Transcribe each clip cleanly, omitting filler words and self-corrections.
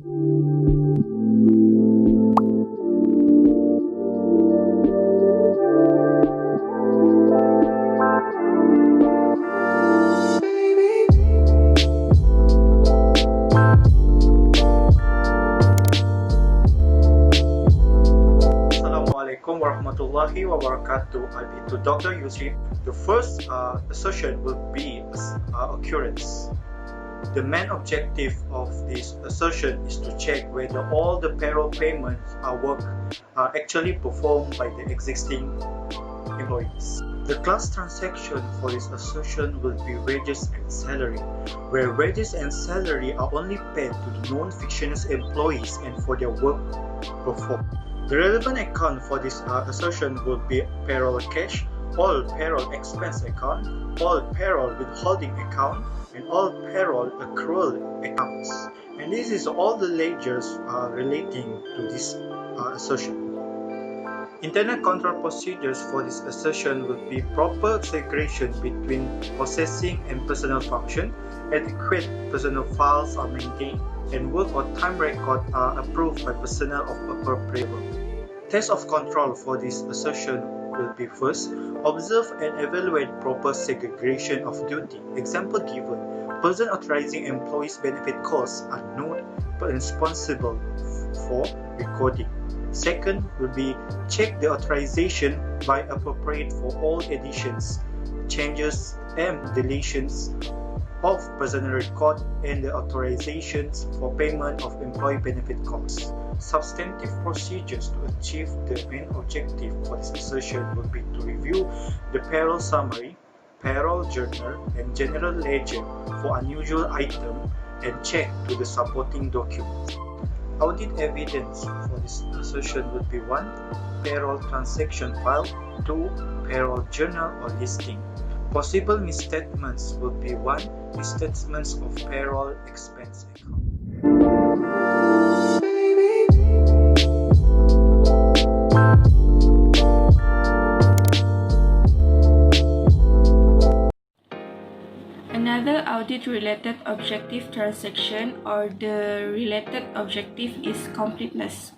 Assalamualaikum warahmatullahi wabarakatuh. I'll be to Dr. Yusri. The first assertion will be occurrence. The main objective of this assertion is to check whether all the payroll payments are actually performed by the existing employees. The class transaction for this assertion will be wages and salary, where wages and salary are only paid to the non-fictitious employees and for their work performed. The relevant account for this assertion will be payroll cash, all payroll expense account, all payroll withholding account, and all payroll accrual accounts. And this is all the ledgers relating to this assertion. Internal control procedures for this assertion will be proper segregation between processing and personnel function, adequate personnel files are maintained, and work or time record are approved by personnel of appropriate level. Test of control for this assertion will be first, observe and evaluate proper segregation of duty. Example given, person authorizing employees' benefit costs are not responsible for recording. Second will be check the authorization by appropriate for all additions, changes and deletions of personnel record and the authorizations for payment of employee benefit costs. Substantive procedures to achieve the main objective for this assertion will be to review the payroll summary, payroll journal, and general ledger for unusual items and check to the supporting documents. Audit evidence for this assertion would be 1. Payroll transaction file, 2. Payroll journal or listing. Possible misstatements would be 1. Misstatements of payroll expense account. Another audit-related objective transaction or the related objective is completeness.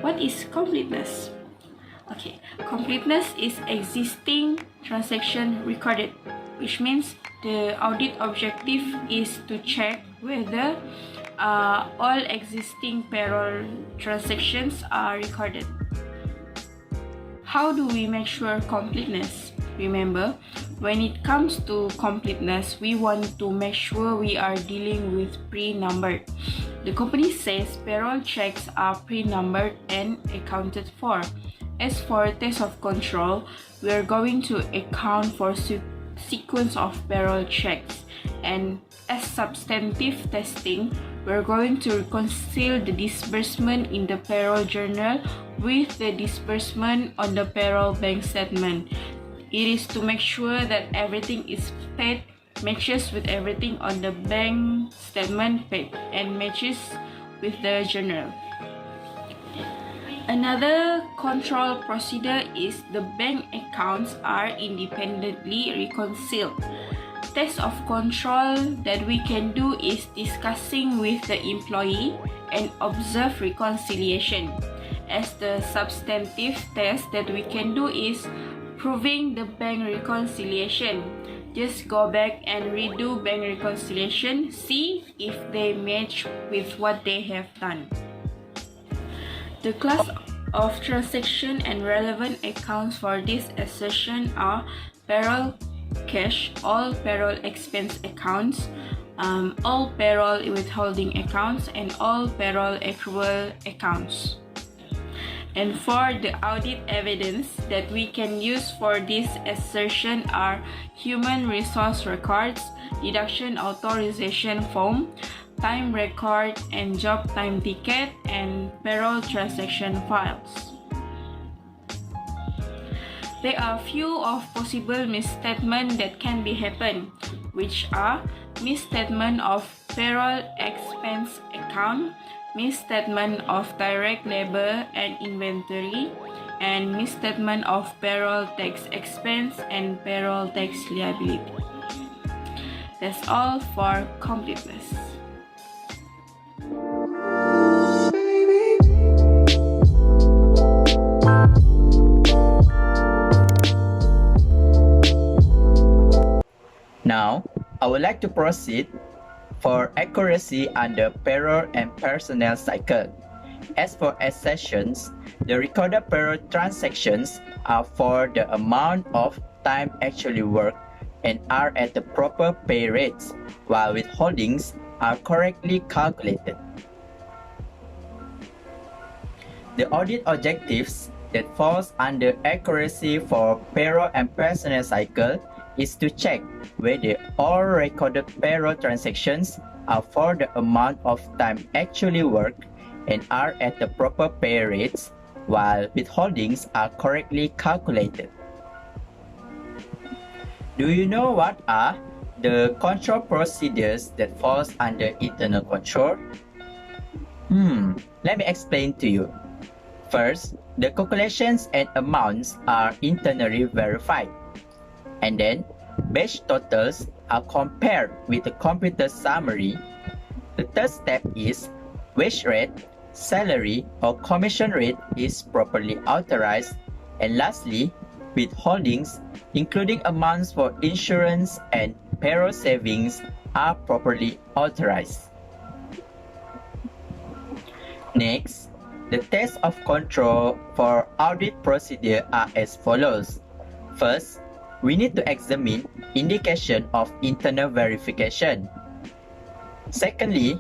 What is completeness? Okay, completeness is existing transaction recorded, which means the audit objective is to check whether all existing payroll transactions are recorded. How do we make sure completeness? Remember, when it comes to completeness, we want to make sure we are dealing with pre-numbered. The company says payroll checks are pre-numbered and accounted for. As for test of control, we are going to account for sequence of payroll checks, and as substantive testing, we are going to reconcile the disbursement in the payroll journal with the disbursement on the payroll bank statement. It is to make sure that everything is paid, matches with everything on the bank statement paid, and matches with the journal. Another control procedure is the bank accounts are independently reconciled. Test of control that we can do is discussing with the employee and observe reconciliation. As the substantive test that we can do is proving the bank reconciliation. Just go back and redo bank reconciliation, see if they match with what they have done. The class of transaction and relevant accounts for this assertion are payroll cash, all payroll expense accounts, all payroll withholding accounts, and all payroll accrual accounts. And for the audit evidence that we can use for this assertion are human resource records, deduction authorization form, time record and job time ticket, and payroll transaction files. There are few of possible misstatements that can be happen, which are misstatement of payroll expense account, misstatement of direct labor and inventory, and misstatement of payroll tax expense and payroll tax liability. That's all for completeness. like to proceed for accuracy under payroll and personnel cycle. As for accessions, the recorded payroll transactions are for the amount of time actually worked and are at the proper pay rates, while withholdings are correctly calculated. The audit objectives that falls under accuracy for payroll and personnel cycle is to check whether all recorded payroll transactions are for the amount of time actually worked and are at the proper pay rates, while withholdings are correctly calculated. Do you know what are the control procedures that falls under internal control? Let me explain to you. First, the calculations and amounts are internally verified. And then, batch totals are compared with the computer summary. The third step is wage rate, salary or commission rate is properly authorized. And lastly, withholdings, including amounts for insurance and payroll savings, are properly authorized. Next, the tests of control for audit procedure are as follows. First, we need to examine indication of internal verification. Secondly,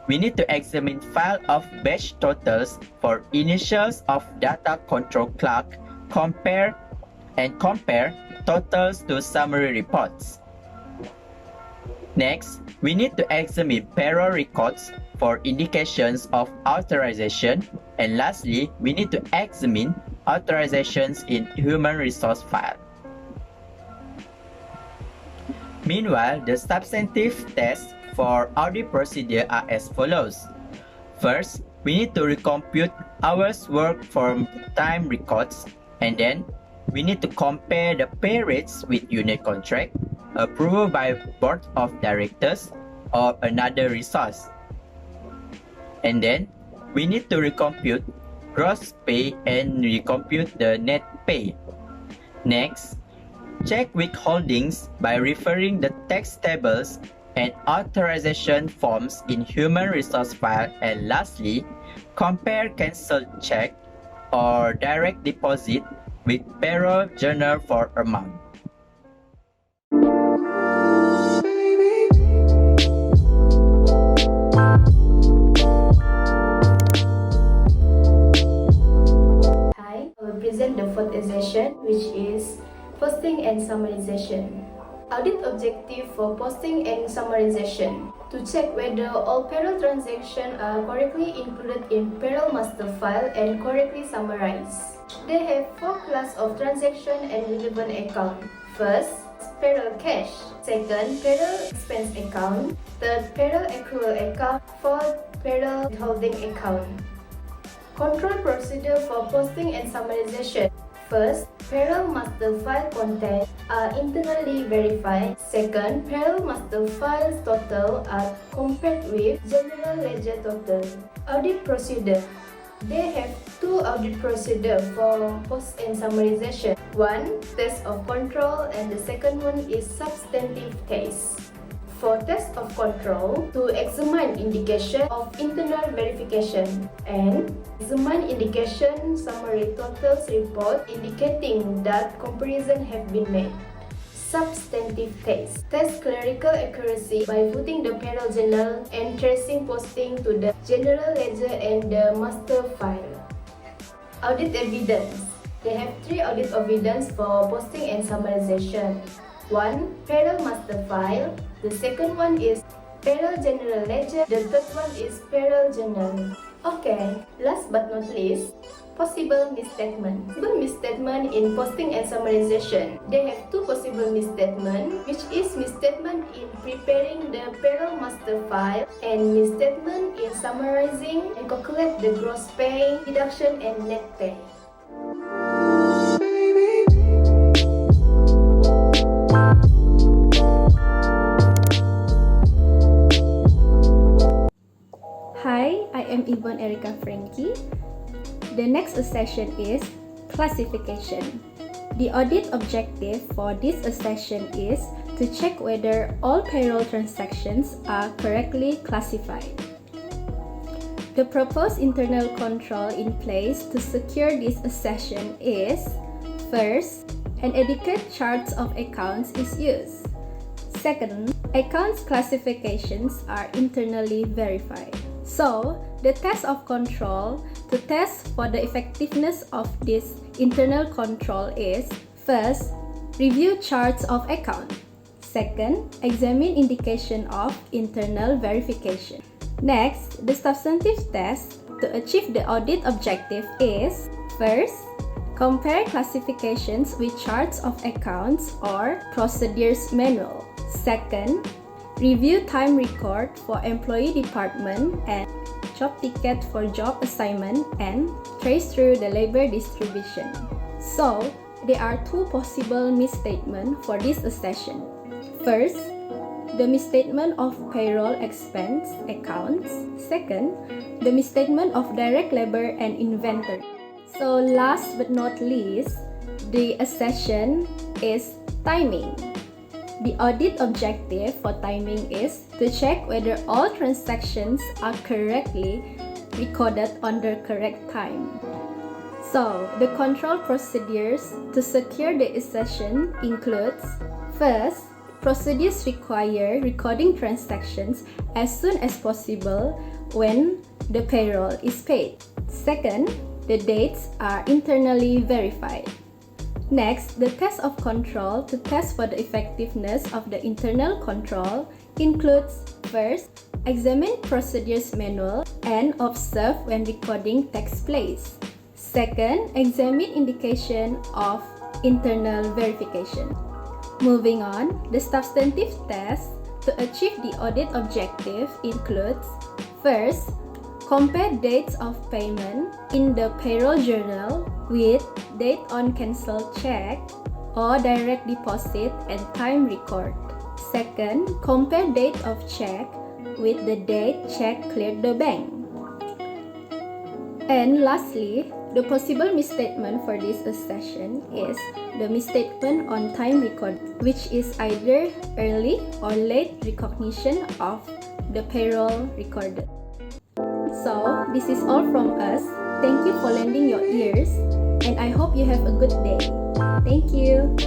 we need to examine file of batch totals for initials of data control clerk, compare totals to summary reports. Next, we need to examine payroll records for indications of authorization. And lastly, we need to examine authorizations in human resource file. Meanwhile, the substantive tests for audit procedure are as follows. First, we need to recompute hours worked from time records, and then we need to compare the pay rates with unit contract approved by board of directors or another resource. And then we need to recompute gross pay and recompute the net pay. Next, check withholdings by referring the tax tables and authorization forms in human resource file. And lastly, compare cancelled check or direct deposit with payroll journal for amount. Hi, I will present the fourth session, which is posting and summarization. Audit objective for posting and summarization: to check whether all payroll transactions are correctly included in payroll master file and correctly summarized. They have four classes of transaction and relevant account. First, payroll cash. Second, payroll expense account. Third, payroll accrual account. Fourth, payroll withholding account. Control procedure for posting and summarization. First, payroll master file contents are internally verified. Second, payroll master files total are compared with general ledger total. Audit procedure. They have two audit procedures for post and summarization. One, test of control, and the second one is substantive test. For test of control, to examine indication of internal verification and examine indication summary totals report indicating that comparison have been made. Substantive test. Test clerical accuracy by putting the payroll journal and tracing posting to the general ledger and the master file. Audit evidence. They have three audit evidence for posting and summarization. One, payroll master file. The second one is payroll general ledger. The third one is payroll journal. Okay, last but not least, possible misstatement. Possible misstatement in posting and summarization. They have two possible misstatement, which is misstatement in preparing the payroll master file and misstatement in summarizing and calculate the gross pay, deduction and net pay. Hi, I am Yvonne Francky. The next session is classification. The audit objective for this session is to check whether all payroll transactions are correctly classified. The proposed internal control in place to secure this accession is: first, an adequate chart of accounts is used. Second, accounts classifications are internally verified. So, the test of control to test for the effectiveness of this internal control is: first, review charts of account. Second, examine indication of internal verification. Next, the substantive test to achieve the audit objective is: first, compare classifications with charts of accounts or procedures manual. Second, review time record for employee department and job ticket for job assignment and trace through the labor distribution. So, there are two possible misstatements for this accession. First, the misstatement of payroll expense accounts. Second, the misstatement of direct labor and inventory. So last but not least, the accession is timing. The audit objective for timing is to check whether all transactions are correctly recorded on the correct time. So, the control procedures to secure the accession includes: first, procedures require recording transactions as soon as possible when the payroll is paid. Second, the dates are internally verified. Next, the test of control to test for the effectiveness of the internal control includes: first, examine procedures manual and observe when recording takes place. Second, examine indication of internal verification. Moving on, the substantive test to achieve the audit objective includes: first, compare dates of payment in the payroll journal with date on cancelled check or direct deposit and time record. Second, compare date of check with the date check cleared the bank. And lastly, the possible misstatement for this accession is the misstatement on time record, which is either early or late recognition of the payroll recorded. So, this is all from us. Thank you for lending your ears, and I hope you have a good day. Thank you.